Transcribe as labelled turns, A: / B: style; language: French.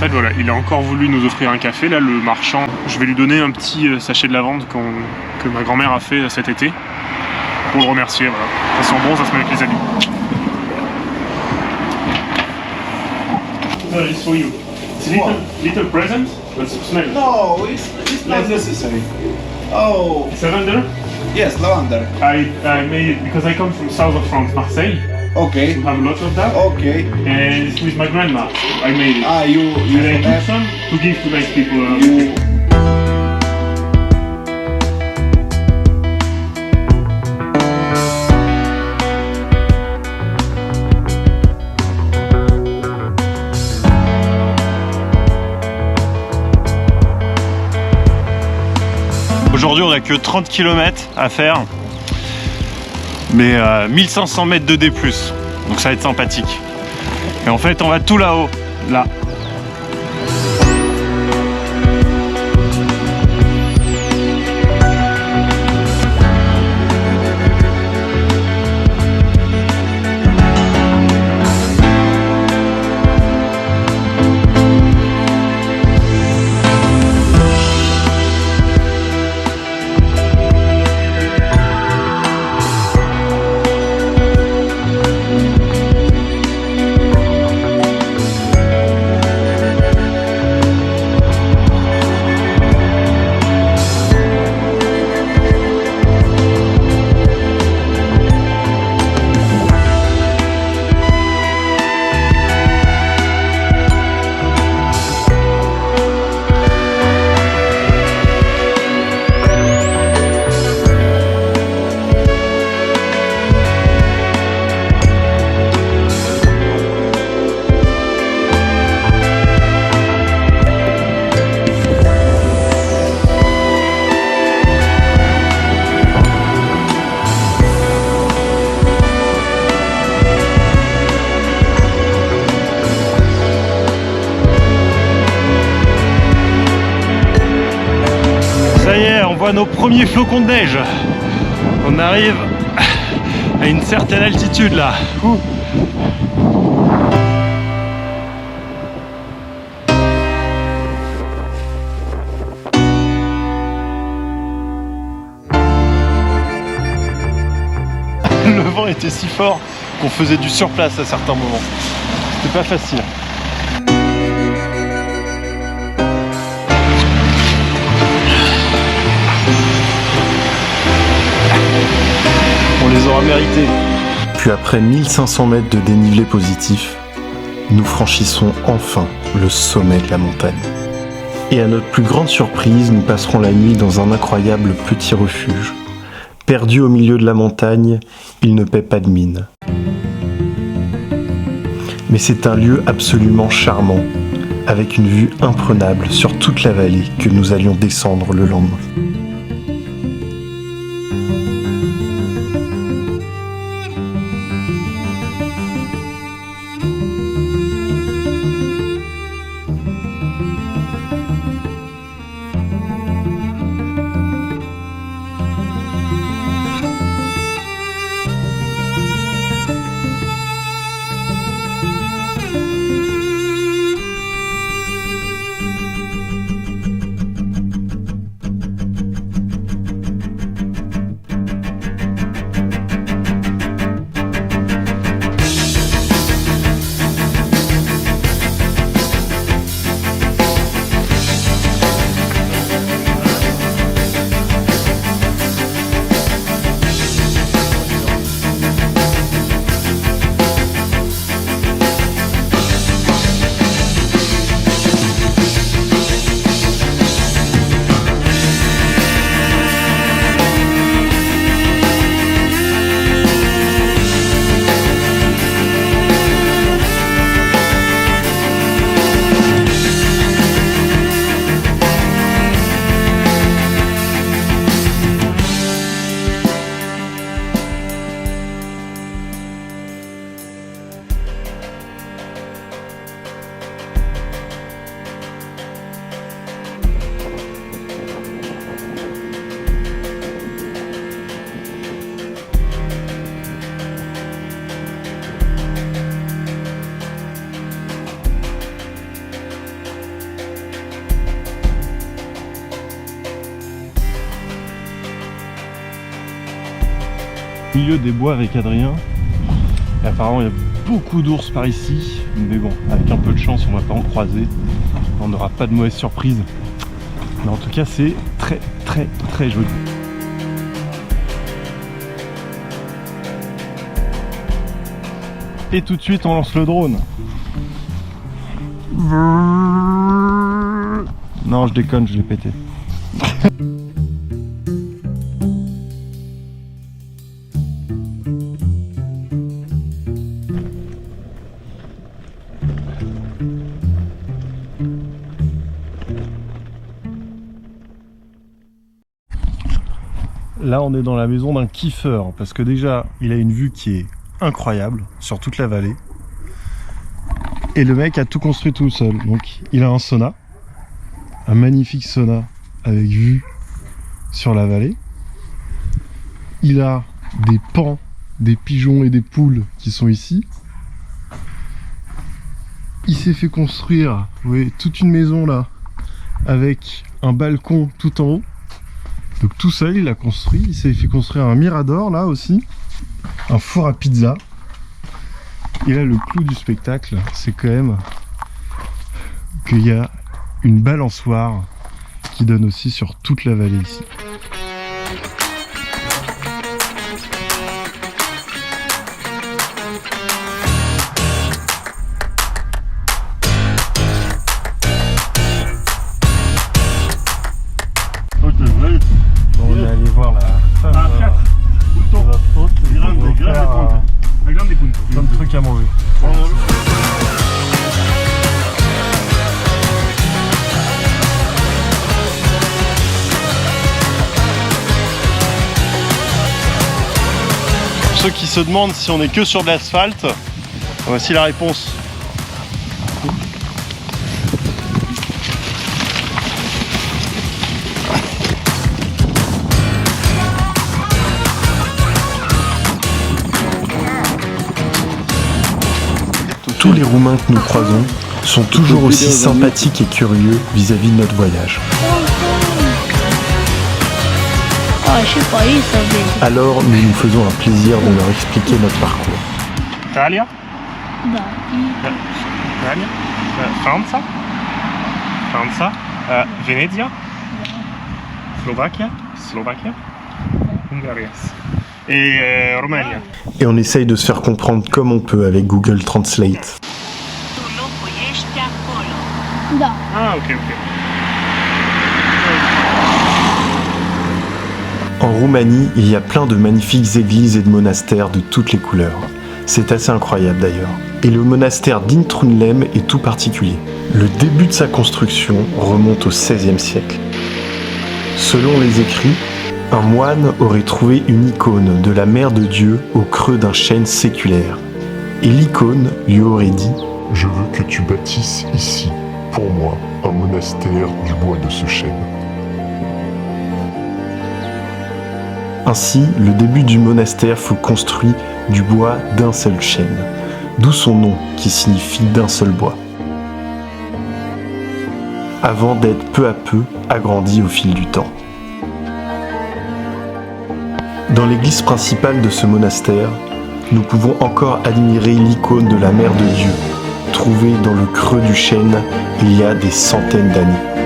A: fait, voilà, il a encore voulu nous offrir un café, là, le marchand. Je vais lui donner un petit sachet de lavande que ma grand-mère a fait cet été. Pour le remercier, voilà. Ça sent bon, ça se met avec les amis. No, it's for you. It's a little present, but smell.
B: No, it's not necessary. Oh.
A: It's lavender?
B: Yes, lavender.
A: I made it because I come from south of France, Marseille.
B: Okay.
A: We have a lot of that.
B: Okay.
A: And it's with my grandma. I made it.
B: Ah, you
A: And I
B: have
A: took some to give to nice people.
B: you.
C: Aujourd'hui on n'a que 30 km à faire, mais 1500 mètres de D+, donc ça va être sympathique. Et en fait on va tout là-haut, là. Nos premiers flocons de neige. On arrive à une certaine altitude là. Le vent était si fort qu'on faisait du surplace à certains moments. C'était pas facile. On les aura mérités.
D: Puis après 1500 mètres de dénivelé positif, nous franchissons enfin le sommet de la montagne. Et à notre plus grande surprise, nous passerons la nuit dans un incroyable petit refuge. Perdu au milieu de la montagne, il ne paie pas de mine. Mais c'est un lieu absolument charmant, avec une vue imprenable sur toute la vallée que nous allions descendre le lendemain.
C: milieu des bois avec Adrien. Et apparemment, il y a beaucoup d'ours par ici. Mais bon, avec un peu de chance, on va pas en croiser. On n'aura pas de mauvaise surprise. Mais en tout cas, c'est très très très joli. Et tout de suite, on lance le drone. Non, je déconne, je l'ai pété. Là, on est dans la maison d'un kiffeur, parce que déjà, il a une vue qui est incroyable sur toute la vallée. Et le mec a tout construit tout seul. Donc, il a un sauna, un magnifique sauna avec vue sur la vallée. Il a des paons, des pigeons et des poules qui sont ici. Il s'est fait construire, vous voyez, toute une maison là, avec un balcon tout en haut. Donc tout seul, il a construit. Il s'est fait construire un mirador là aussi, un four à pizza. Et là, le clou du spectacle, c'est quand même qu'il y a une balançoire qui donne aussi sur toute la vallée ici. On est allé voir la femme de notre hôte et on va faire plein de trucs à manger. Pour ceux qui se demandent si on est que sur de l'asphalte, voici la réponse.
D: Tous les Roumains que nous croisons sont toujours aussi sympathiques et curieux vis-à-vis de notre voyage. Alors nous nous faisons un plaisir de leur expliquer notre parcours.
A: Italia? Italia? Franza? Franza? Venezia? Slovaquia? Slovaquia? Hongrie. Et Roumanie.
D: Et on essaye de se faire comprendre comme on peut avec Google Translate.
A: Ah, ok, ok.
D: En Roumanie, il y a plein de magnifiques églises et de monastères de toutes les couleurs. C'est assez incroyable d'ailleurs. Et le monastère d'Intrunlem est tout particulier. Le début de sa construction remonte au XVIe siècle. Selon les écrits, un moine aurait trouvé une icône de la Mère de Dieu au creux d'un chêne séculaire. Et l'icône lui aurait dit « Je veux que tu bâtisses ici, pour moi, un monastère du bois de ce chêne. » Ainsi, le début du monastère fut construit du bois d'un seul chêne, d'où son nom qui signifie d'un seul bois, avant d'être peu à peu agrandi au fil du temps. Dans l'église principale de ce monastère, nous pouvons encore admirer l'icône de la Mère de Dieu, trouvée dans le creux du chêne il y a des centaines d'années.